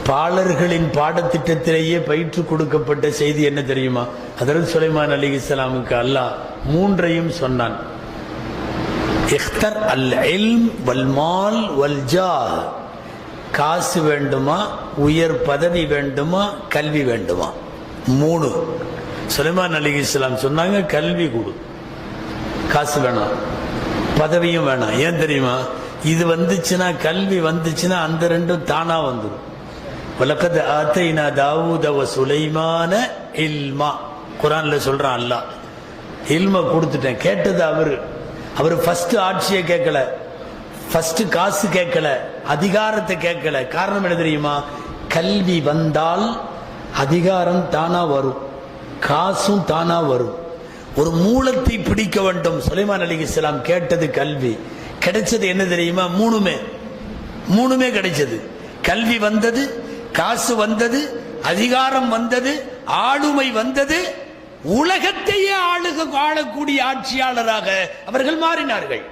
பாலர்களின் பாடத்திட்டத்திலேயே பயிற்று கொடுக்கப்பட்ட செய்தி என்ன தெரியுமா? ஹஜ்ரத் சுலைமான் அலைஹிஸ்ஸலாமுக்கு அல்லாஹ் மூன்றையும் சொன்னான். இக்தர் அல் இல்ம் வல் மால் வல் ஜாஹ். காசு வேண்டுமா, உயர் பதவி வேண்டுமா, கல்வி வேண்டுமா? மூணு. சுலைமான் அலைஹிஸ்ஸலாம் சொன்னாங்க, கல்வி கொடு, காசு வேணாம், பதவியும் வேணாம். ஏன் தெரியுமா? இது வந்துச்சுன்னா, கல்வி வந்துச்சுன்னா அந்த ரெண்டும் தானா வந்துடும். வலக்கத் ஆத்தைனா தாவூத வ சுலைமான இல்மா. குர்ஆன்ல சொல்றான் அல்லாஹ், இல்ம கொடுத்துட்டேன். கேட்டது அவரு ஃபர்ஸ்ட் ஆட்சியை கேட்கல, ஃபர்ஸ்ட் காசு கேட்கல, அதிகாரத்தை கேட்கல. காரணம் என்ன தெரியுமா? கல்வி வந்தால் அதிகாரம் தானா வரும், காசும் தானா வரும். ஒரு மூலத்தை பிடிக்க வேண்டும். சுலைமான் அலைஹிஸ்ஸலாம் கேட்டது கல்வி, கிடைச்சது என்ன தெரியுமா? மூணுமே கிடைச்சது. கல்வி வந்தது, காசு வந்தது, அதிகாரம் வந்தது, ஆளுமை வந்தது. உலகத்தையே ஆளக்கூடிய ஆட்சியாளராக அவர்கள் மாறினார்கள்.